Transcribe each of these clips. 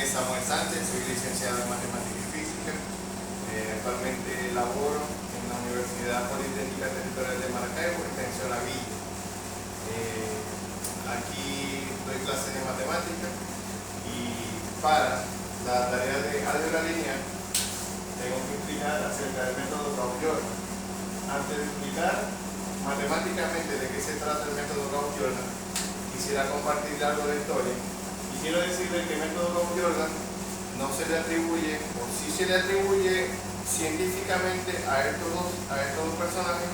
Samuel Sánchez, soy licenciado en Matemática y Física. Actualmente laboro en la Universidad Politécnica Territorial de Maracaibo, extensión La Villa. Aquí doy clases de matemática y para la tarea de álgebra lineal tengo que explicar acerca del método Gauss-Jordan. Antes de explicar matemáticamente de qué se trata el método Gauss-Jordan, quisiera compartir algo de historia. Y quiero decirles que el método Gauss-Jordan no se le atribuye, o sí se le atribuye científicamente a estos dos personajes,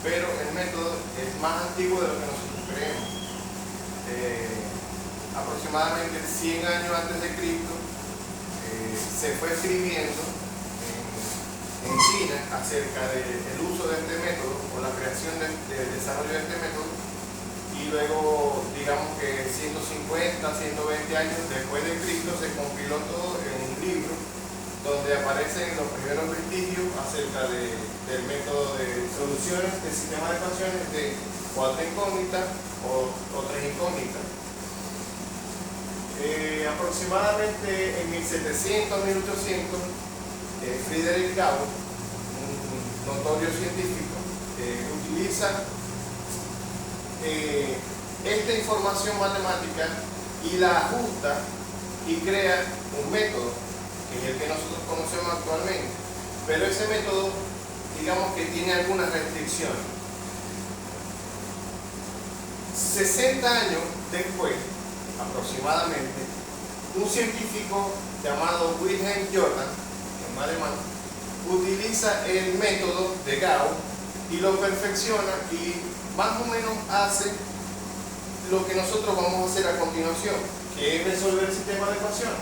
pero el método es más antiguo de lo que nosotros creemos. Aproximadamente 100 años antes de Cristo se fue escribiendo en China acerca del uso de este método o la creación del desarrollo de este método, y luego digamos que 150, 120 años después de Cristo se compiló todo en un libro donde aparecen los primeros vestigios acerca del método de soluciones del sistema de ecuaciones de 4 incógnitas o 3 incógnitas. Aproximadamente en 1700, 1800, Friedrich Gauss, un notorio científico, utiliza esta información matemática y la ajusta y crea un método, que es el que nosotros conocemos actualmente. Pero ese método, digamos que tiene algunas restricciones. 60 años después, aproximadamente, un científico llamado Wilhelm Jordan, en alemán, utiliza el método de Gauss y lo perfecciona y más o menos hace lo que nosotros vamos a hacer a continuación, que es resolver el sistema de ecuaciones.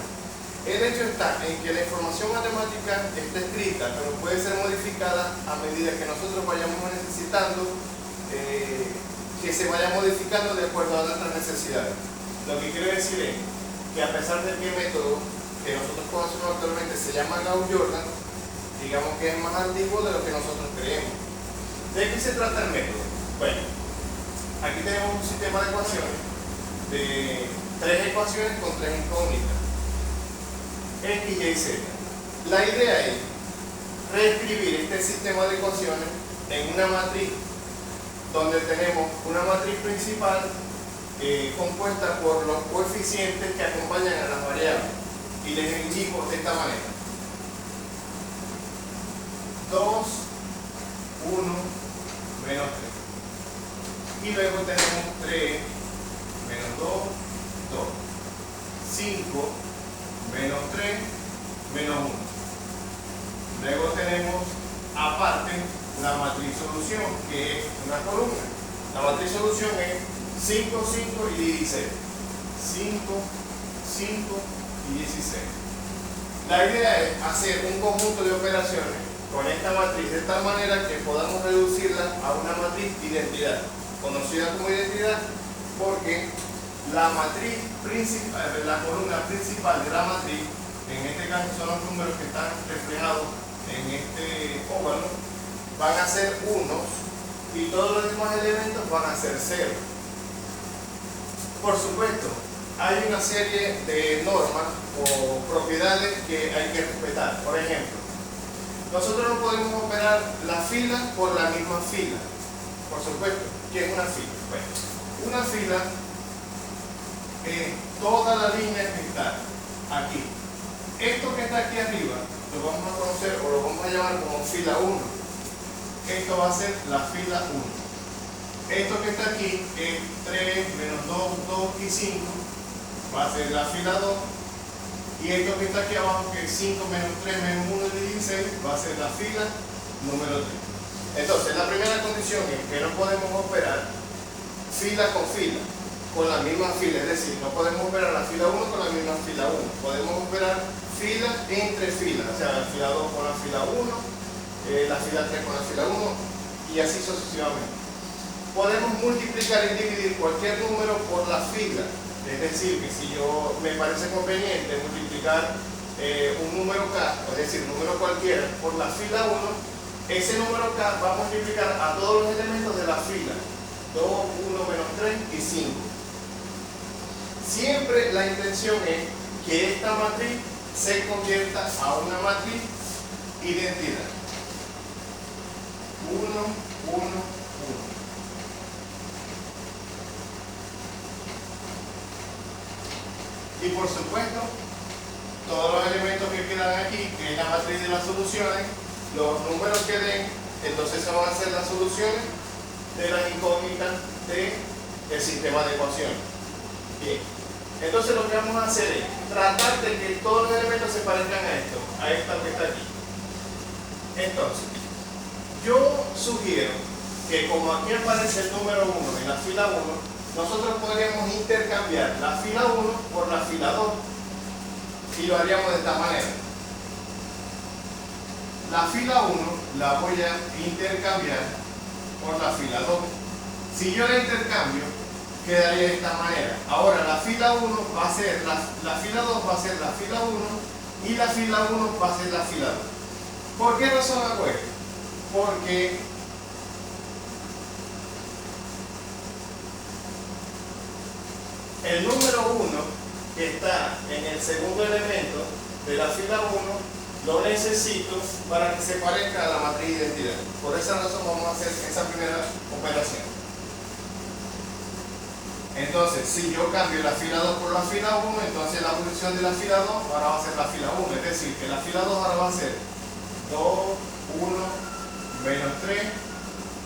El hecho está en que la información matemática está escrita, pero puede ser modificada a medida que nosotros vayamos necesitando, que se vaya modificando de acuerdo a nuestras necesidades. Lo que quiero decir es que a pesar de que el método que nosotros conocemos actualmente se llama Gauss-Jordan, digamos que es más antiguo de lo que nosotros creemos. ¿De qué se trata el método? Bueno, aquí tenemos un sistema de ecuaciones de 3 ecuaciones con 3 incógnitas, X, Y, Z. La idea es reescribir este sistema de ecuaciones en una matriz donde tenemos una matriz principal compuesta por los coeficientes que acompañan a las variables, y les indico de esta manera: 2, 1, menos 3. Y luego tenemos 3, menos 2, 2. 5, menos 3, menos 1. Luego tenemos aparte la matriz solución, que es una columna. La matriz solución es 5, 5 y 16. 5, 5 y 16. La idea es hacer un conjunto de operaciones con esta matriz de tal manera que podamos reducirla a una matriz identidad, conocida como identidad porque la matriz principal, la columna principal de la matriz, en este caso son los números que están reflejados en este óvalo, van a ser unos y todos los demás elementos van a ser ceros. Por supuesto, hay una serie de normas o propiedades que hay que respetar. Por ejemplo, nosotros no podemos operar la fila por la misma fila. Por supuesto, ¿qué es una fila? Bueno, una fila es toda la línea que está aquí. Esto que está aquí arriba lo vamos a conocer o lo vamos a llamar como fila 1. Esto va a ser la fila 1. Esto que está aquí es 3, menos 2, 2 y 5, va a ser la fila 2. Y esto que está aquí abajo, que es 5 menos 3 menos 1 y 16, va a ser la fila número 3. Entonces, la primera condición es que no podemos operar fila con fila, con la misma fila. Es decir, no podemos operar la fila 1 con la misma fila 1. Podemos operar fila entre filas, o sea, la fila 2 con la fila 1, la fila 3 con la fila 1 y así sucesivamente. Podemos multiplicar y dividir cualquier número por la fila. Es decir, que si yo me parece conveniente multiplicar un número k, es decir, un número cualquiera, por la fila 1, ese número k va a multiplicar a todos los elementos de la fila. 2, 1, menos 3 y 5. Siempre la intención es que esta matriz se convierta a una matriz identidad. 1, 1, 1. Y por supuesto, todos los elementos que quedan aquí, que es la matriz de las soluciones, los números que den, entonces se van a hacer las soluciones de las incógnitas del sistema de ecuaciones. Bien, entonces lo que vamos a hacer es tratar de que todos los elementos se parezcan a esto que está aquí. Entonces, yo sugiero que como aquí aparece el número 1 en la fila 1, nosotros podríamos intercambiar la fila 1 por la fila 2 y lo haríamos de esta manera. La fila 1 la voy a intercambiar por la fila 2. Si yo la intercambio, quedaría de esta manera. Ahora la fila 1 va a ser, la fila 2 va a ser la fila 1 y la fila 1 va a ser la fila 2. ¿Por qué razón hago esto? Porque el número 1 que está en el segundo elemento de la fila 1 lo necesito para que se parezca a la matriz de identidad. Por esa razón vamos a hacer esa primera operación. Entonces, si yo cambio la fila 2 por la fila 1, entonces la posición de la fila 2 ahora va a ser la fila 1. Es decir, que la fila 2 ahora va a ser 2, 1, menos 3.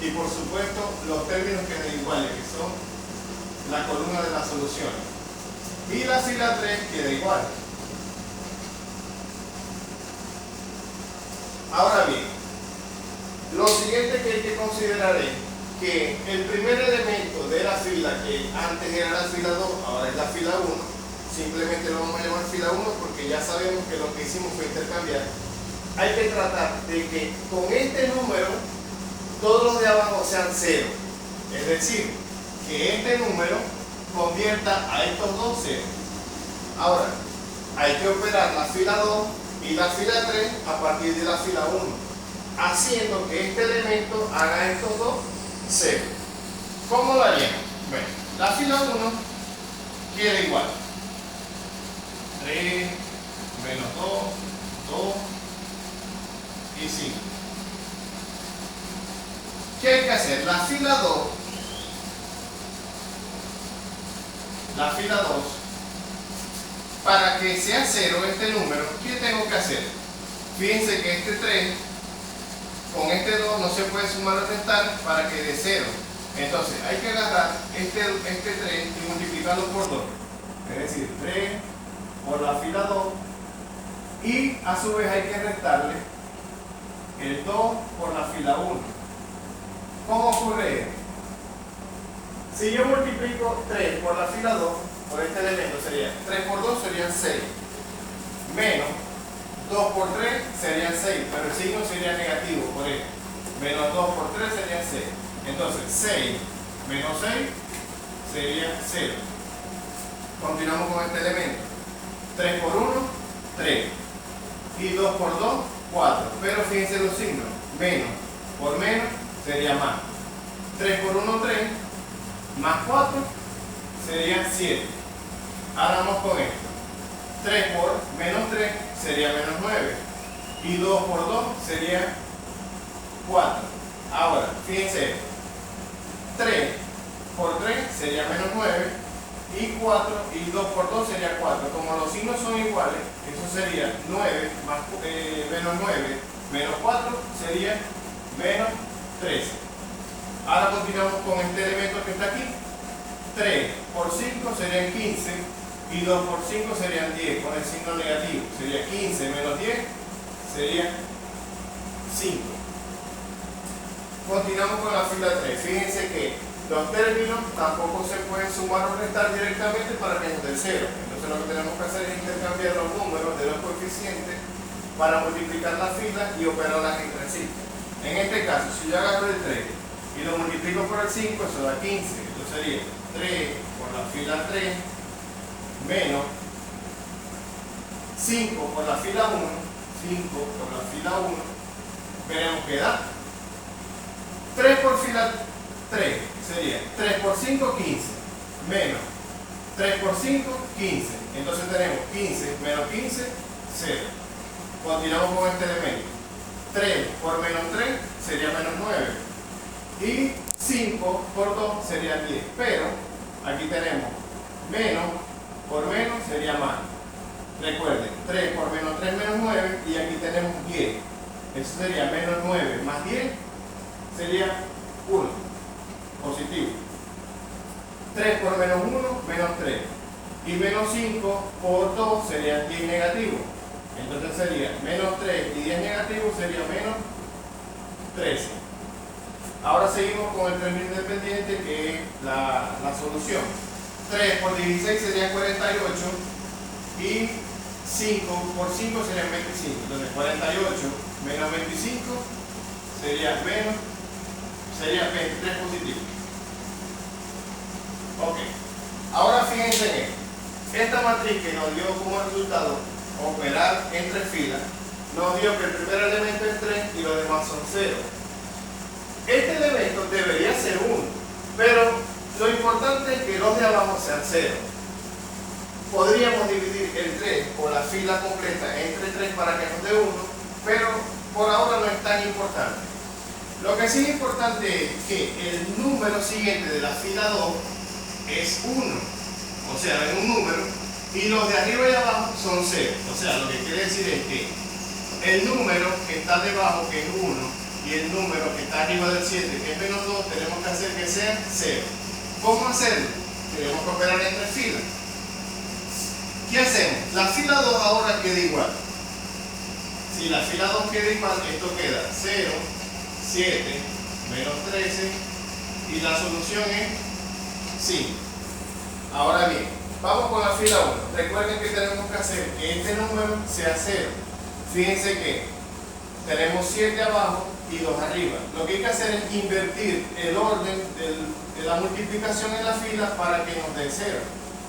Y por supuesto, los términos quedan iguales, que son la columna de las soluciones. Y la fila 3 queda igual. Ahora bien, lo siguiente que hay que considerar es que el primer elemento de la fila, que antes era la fila 2, ahora es la fila 1, simplemente lo vamos a llamar fila 1 porque ya sabemos que lo que hicimos fue intercambiar. Hay que tratar de que con este número todos los de abajo sean 0. Es decir, que este número convierta a estos dos ceros. Ahora, hay que operar la fila 2 y la fila 3 a partir de la fila 1, haciendo que este elemento haga estos dos ceros. ¿Cómo lo haríamos? Bueno, la fila 1 queda igual. 3, menos 2, 2 y 5. ¿Qué hay que hacer? La fila 2, para que sea 0 este número, ¿qué tengo que hacer? Fíjense que este 3 con este 2 no se puede sumar o restar para que dé 0. Entonces hay que agarrar este 3 y multiplicarlo por 2. Es decir, 3 por la fila 2 y a su vez hay que restarle el 2 por la fila 1. ¿Cómo ocurre esto? Si yo multiplico 3 por la fila 2, por este elemento sería 3 por 2 serían 6, menos 2 por 3 serían 6, pero el signo sería negativo por esto. Menos 2 por 3 serían 6. Entonces 6 menos 6 sería 0. Continuamos con este elemento. 3 por 1, 3. Y 2 por 2, 4. Pero fíjense los signos. Menos por menos sería más. 3 por 1, 3. Más 4 sería 7. Ahora vamos con esto. 3 por menos 3 sería menos 9. Y 2 por 2 sería 4. Ahora, fíjense esto. 3 por 3 sería menos 9. Y 4 y 2 por 2 sería 4. Como los signos son iguales, eso sería 9 más, menos 9 menos 4 sería menos 13. Ahora continuamos con este elemento que está aquí. 3 por 5 serían 15 y 2 por 5 serían 10 con el signo negativo. Sería 15 menos 10 sería 5. Continuamos con la fila 3. Fíjense que los términos tampoco se pueden sumar o restar directamente para que nos dé 0. Entonces lo que tenemos que hacer es intercambiar los números de los coeficientes para multiplicar la fila y operarlas entre sí. En este caso, si yo agarro el 3 y lo multiplico por el 5, eso da 15. Entonces sería 3 por la fila 3 menos 5 por la fila 1, 5 por la fila 1, veremos que da 3 por fila 3 sería 3 por 5, 15, menos 3 por 5, 15. Entonces tenemos 15 menos 15, 0. Continuamos con este elemento. 3 por menos 3 sería menos 9. Y 5 por 2 sería 10. Pero aquí tenemos menos por menos sería más. Recuerden, 3 por menos 3 menos 9. Y aquí tenemos 10. Eso sería menos 9 más 10 sería 1. Positivo. 3 por menos 1, menos 3. Y menos 5 por 2 sería 10 negativo. Entonces sería menos 3 y 10 negativo sería menos 13. Ahora seguimos con el término independiente, que es la solución. 3 por 16 sería 48 y 5 por 5 sería 25. Entonces 48 menos 25 sería 23 positivo. Ok. Ahora fíjense en esto. Esta matriz que nos dio como resultado operar en 3 filas, nos dio que el primer elemento es 3 y los demás son 0. Este elemento debería ser 1, pero lo importante es que los de abajo sean 0. Podríamos dividir el 3 o la fila completa entre 3 para que nos dé 1, pero por ahora no es tan importante. Lo que sí es importante es que el número siguiente de la fila 2 es 1, o sea, es un número, y los de arriba y abajo son 0. O sea, lo que quiere decir es que el número que está debajo, que es 1, y el número que está arriba del 7, que es menos 2, tenemos que hacer que sea 0. ¿Cómo hacerlo? Tenemos que operar en 3 filas. ¿Qué hacemos? La fila 2 ahora queda igual. Si la fila 2 queda igual, esto queda 0, 7, menos 13, y la solución es 5. Ahora bien, vamos con la fila 1. Recuerden que tenemos que hacer que este número sea 0. Fíjense que tenemos 7 abajo y 2 arriba. Lo que hay que hacer es invertir el orden de la multiplicación en la fila para que nos dé 0.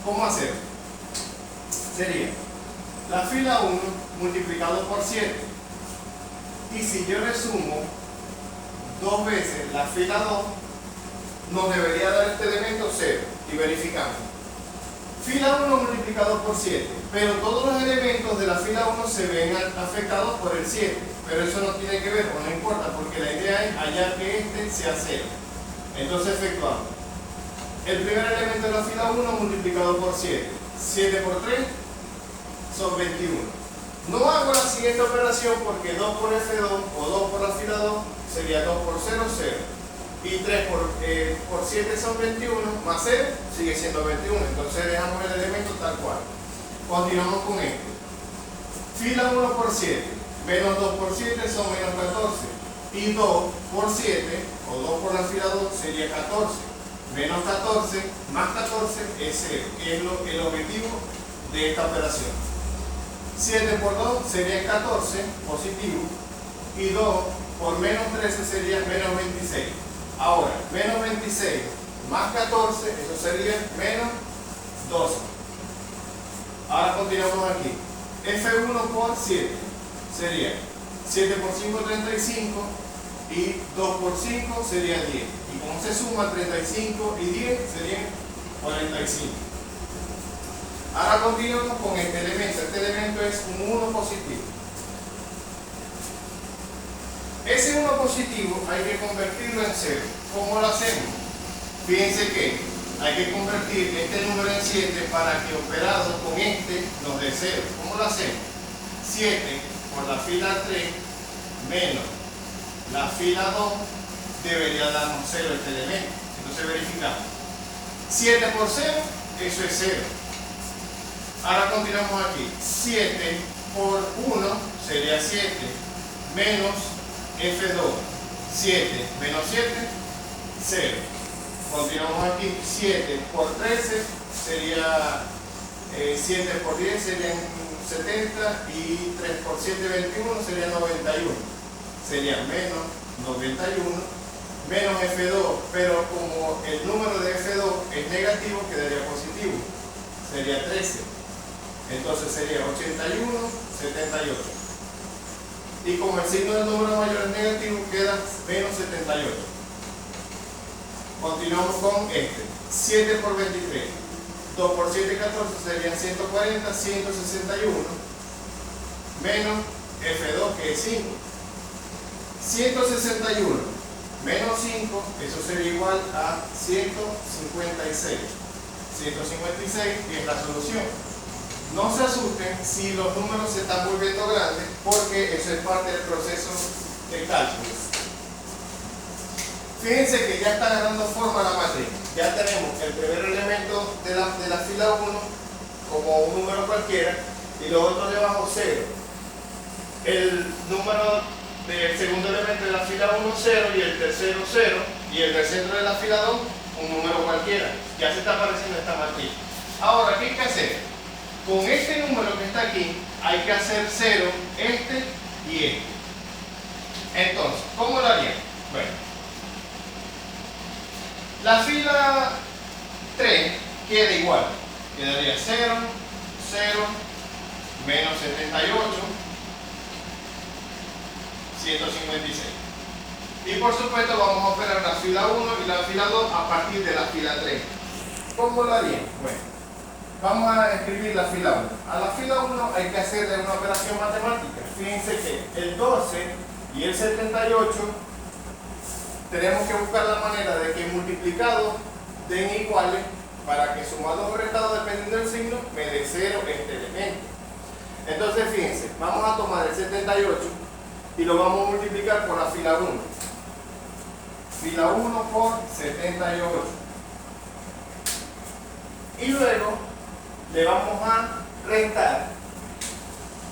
¿Cómo hacer? Sería la fila 1 multiplicado por 7. Y si yo resumo 2 veces la fila 2, nos debería dar este elemento 0. Y verificamos. Fila 1 multiplicado por 7, pero todos los elementos de la fila 1 se ven afectados por el 7, pero eso no tiene que ver, o no importa, porque la idea es hallar que este sea 0. Entonces efectuamos. El primer elemento de la fila 1 multiplicado por 7. 7 por 3 son 21. No hago la siguiente operación porque 2 por F2 o 2 por la fila 2 sería 2 por 0, 0. Y 3 por 7 son 21, más 0 sigue siendo 21. Entonces dejamos el elemento tal cual. Continuamos con este. Fila 1 por 7, menos 2 por 7 son menos 14. Y 2 por 7, o 2 por la fila 2, sería 14. Menos 14 más 14 es 0, que es el objetivo de esta operación. 7 por 2 sería 14, positivo. Y 2 por menos 13 sería menos 26. Ahora, menos 26 más 14, eso sería menos 12. Ahora continuamos aquí. F1 por 7 sería 7 por 5, 35. Y 2 por 5 sería 10. Y como se suma 35 y 10 serían 45. Ahora continuamos con este elemento. Este elemento es un 1 positivo. Ese 1 positivo hay que convertirlo en 0. ¿Cómo lo hacemos? Fíjense que hay que convertir este número en 7 para que operado con este nos dé 0. ¿Cómo lo hacemos? 7 por la fila 3 menos la fila 2 debería darnos 0 este elemento. Entonces verificamos. 7 por 0, eso es 0. Ahora continuamos aquí. 7 por 1 sería 7 menos F2, 7 menos 7, 0. Continuamos aquí. 7 por 13 sería 7 por 10 serían 70 y 3 por 7, 21 sería 91. Sería menos 91 menos F2, pero como el número de F2 es negativo, quedaría positivo. Sería 13. Entonces sería 81, 78. Y como el signo del número mayor es negativo, queda menos 78. Continuamos con este. 7 por 23. 2 por 7, 14 serían 140, 161, menos F2 que es 5. 161 menos 5, eso sería igual a 156. 156 es la solución. No se asusten si los números se están volviendo grandes, porque eso es parte del proceso de cálculo. Fíjense que ya está agarrando forma la matriz. Ya tenemos el primer elemento de la fila 1 como un número cualquiera y los otros debajo 0. El número del segundo elemento de la fila 1 0 y el tercero 0 y el del centro de la fila 2 un número cualquiera. Ya se está apareciendo esta matriz. Ahora, ¿qué hay que hacer? Con este número que está aquí hay que hacer 0, este y este. Entonces, ¿cómo lo harían? Bueno, la fila 3 queda igual. Quedaría 0, 0, menos 78, 156. Y por supuesto vamos a operar la fila 1 y la fila 2 a partir de la fila 3. ¿Cómo lo harían? Bueno, vamos a escribir la fila 1. A la fila 1 hay que hacerle una operación matemática. Fíjense que el 12 y el 78 tenemos que buscar la manera de que multiplicados den iguales para que sumado o restado, dependiendo del signo, me dé 0 este elemento. Entonces fíjense, vamos a tomar el 78 y lo vamos a multiplicar por la fila 1. Fila 1 por 78. Y luego le vamos a restar.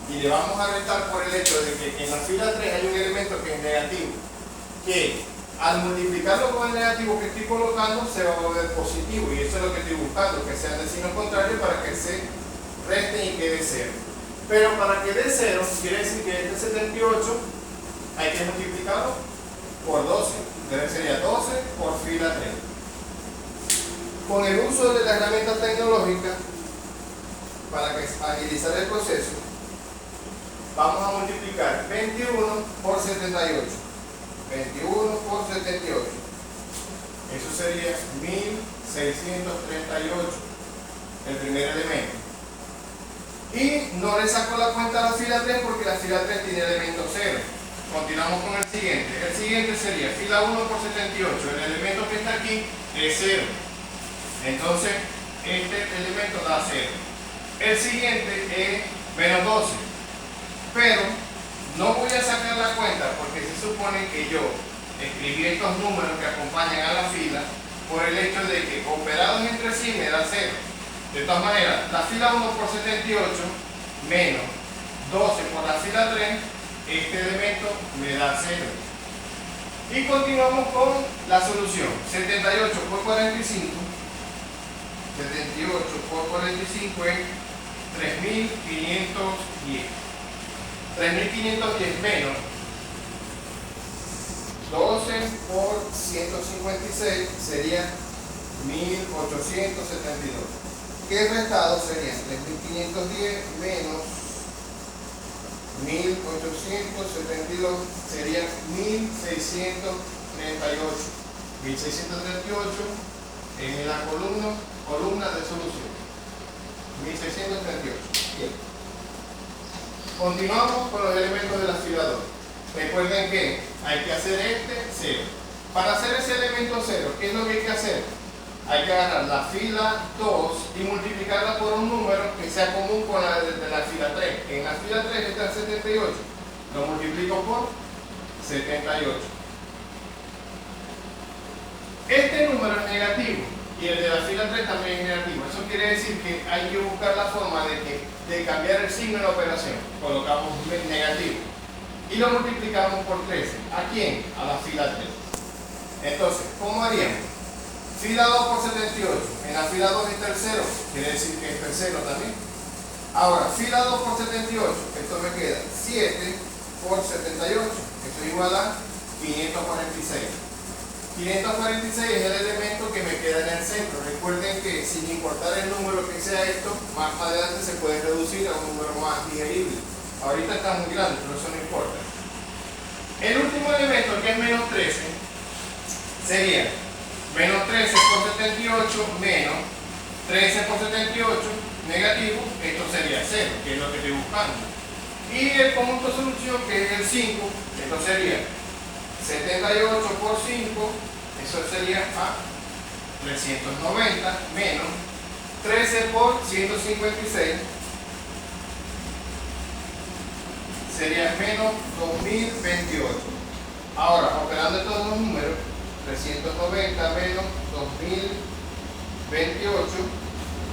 Y le vamos a restar por el hecho de que en la fila 3 hay un elemento que es negativo, que al multiplicarlo con el negativo que estoy colocando se va a volver positivo, y eso es lo que estoy buscando, que sean de signo contrario para que se resten y quede 0. Pero para que dé 0 quiere decir que este 78 hay que multiplicarlo por 12, entonces sería 12 por fila 3. Con el uso de la herramienta tecnológica para agilizar el proceso, vamos a multiplicar 21 por 78. 21 por 78. Eso sería 1638, el primer elemento. Y no le saco la cuenta a la fila 3 porque la fila 3 tiene elemento 0. Continuamos con el siguiente. El siguiente sería fila 1 por 78. El elemento que está aquí es 0. Entonces, este elemento da 0. El siguiente es menos 12. Pero no voy a sacar la cuenta porque se supone que yo escribí estos números que acompañan a la fila por el hecho de que operados entre sí me da 0. De todas maneras, la fila 1 por 78 menos 12 por la fila 3, este elemento me da 0. Y continuamos con la solución. 78 por 45. 78 por 45 es 3510. 3510 menos 12 por 156 sería 1872. ¿Qué restado serían? 3510 menos 1872 serían 1638. 1638 en la columna de solución. 1638. Bien. Continuamos con los elementos de la fila 2. Recuerden que hay que hacer este 0. Para hacer ese elemento 0, ¿qué es lo que hay que hacer? Hay que agarrar la fila 2 y multiplicarla por un número que sea común con la de la fila 3. En la fila 3 está el 78. Lo multiplico por 78. Este número es negativo y el de la fila 3 también es negativo. Eso quiere decir que hay que buscar la forma de cambiar el signo en la operación. Colocamos negativo y lo multiplicamos por 13. ¿A quién? A la fila 3. Entonces, ¿cómo haríamos? Fila 2 por 78. En la fila 2 está el 0. Quiere decir que está el 0 también. Ahora, fila 2 por 78. Esto me queda 7 por 78. Esto es igual a 546. 546 es el elemento que me queda en el centro. Recuerden que sin importar el número que sea esto, más adelante se puede reducir a un número más digerible. Ahorita está muy grande, pero eso no importa. El último elemento, que es menos 13, sería menos 13 por 78 menos 13 por 78 negativo, esto sería 0, que es lo que estoy buscando. Y el conjunto de solución, que es el 5, esto sería 78 por 5, eso sería a 390 menos 13 por 156, sería menos 2028. Ahora, operando estos dos números, 390 menos 2028,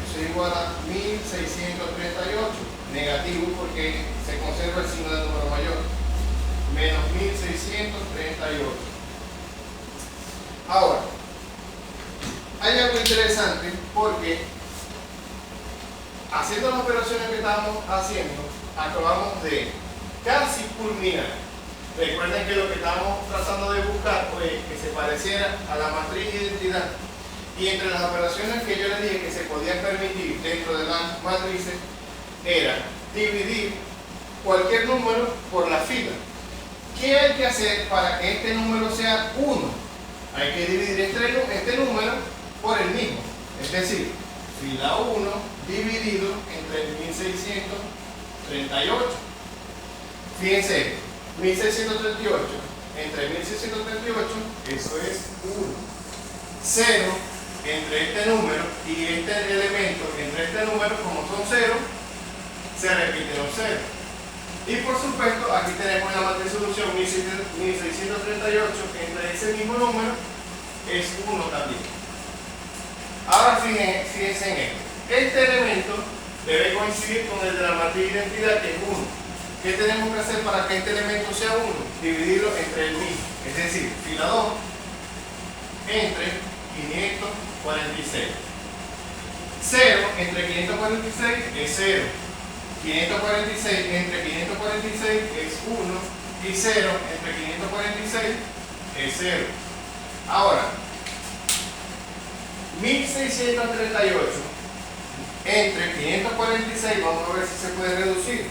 eso es igual a 1638, negativo porque se conserva el signo del número mayor, menos 1638. Ahora, hay algo interesante porque haciendo las operaciones que estamos haciendo, acabamos de casi culminar. Recuerden que lo que estábamos tratando de buscar fue que se pareciera a la matriz de identidad, y entre las operaciones que yo les dije que se podían permitir dentro de las matrices era dividir cualquier número por la fila. ¿Qué hay que hacer para que este número sea 1? Hay que dividir este número por el mismo, es decir, fila 1 dividido entre 1638. Fíjense, 1638 entre 1638, eso es 1. 0 entre este número y este elemento entre este número, como son 0, se repiten los 0. Y por supuesto, aquí tenemos la matriz de solución 1638 entre ese mismo número, es 1 también. Ahora fíjense en esto. Este elemento debe coincidir con el de la matriz de identidad, que es 1. ¿Qué tenemos que hacer para que este elemento sea 1? Dividirlo entre el mismo. Es decir, fila 2 entre 546. 0 entre 546 es 0. 546 entre 546 es 1. Y 0 entre 546 es 0. Ahora, 1638 entre 546, vamos a ver si se puede reducir.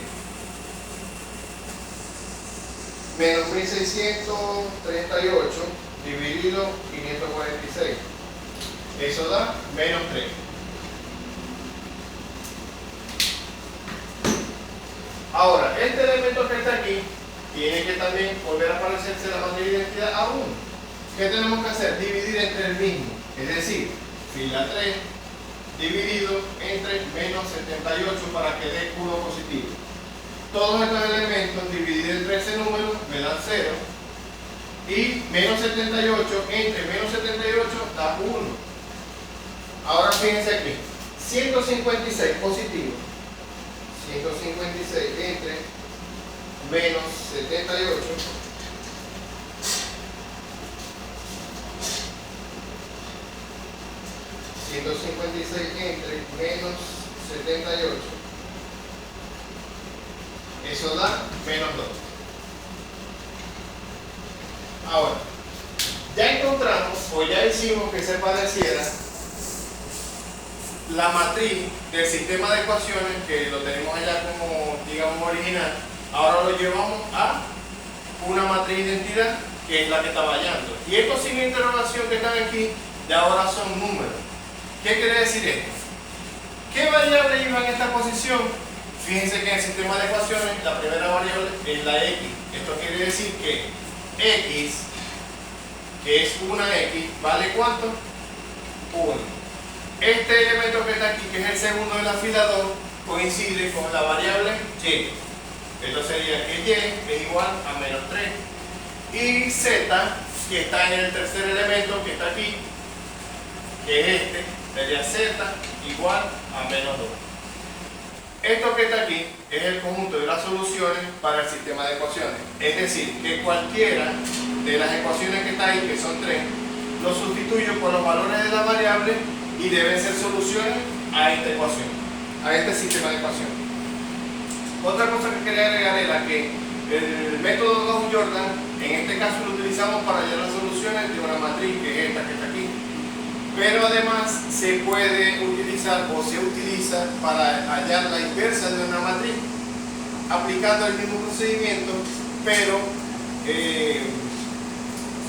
Menos 1638 dividido 546. Eso da menos 3. Ahora, este elemento que está aquí tiene que también volver a parecerse la matriz de identidad a 1. ¿Qué tenemos que hacer? Dividir entre el mismo. Es decir, fila 3 dividido entre menos 78 para que dé 1 positivo. Todos estos elementos divididos entre ese número me dan 0. Y menos 78 entre menos 78 da 1. Ahora fíjense aquí. 156 positivo. 156 entre menos 78. Entre menos 78. Eso da menos 2. Ahora, ya encontramos o ya hicimos que se pareciera la matriz del sistema de ecuaciones, que lo tenemos allá como, digamos, original. Ahora lo llevamos a una matriz de identidad, que es la que está hallando. Y estos signos de interrogación que están aquí, de ahora son números. ¿Qué quiere decir esto? ¿Qué variable iba en esta posición? Fíjense que en el sistema de ecuaciones la primera variable es la x. Esto quiere decir que x, que es una x, ¿vale cuánto? 1. Este elemento que está aquí, que es el segundo de la fila 2, coincide con la variable y. Esto sería que y es igual a menos 3. Y z, que está en el tercer elemento que está aquí, que es este, sería z igual a menos 2. Esto que está aquí es el conjunto de las soluciones para el sistema de ecuaciones. Es decir, que cualquiera de las ecuaciones que está ahí, que son 3, lo sustituyo por los valores de la variable y deben ser soluciones a esta ecuación, a este sistema de ecuaciones. Otra cosa que quería agregar era que el método Gauss-Jordan, en este caso lo utilizamos para hallar las soluciones de una matriz, que es esta que está aquí. Pero además se puede utilizar o se utiliza para hallar la inversa de una matriz, aplicando el mismo procedimiento, pero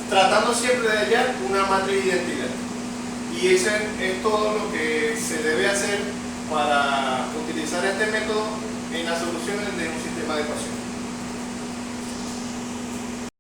tratando siempre de hallar una matriz de identidad. Y Y eso es todo lo que se debe hacer para utilizar este método en la solución de un sistema de ecuaciones.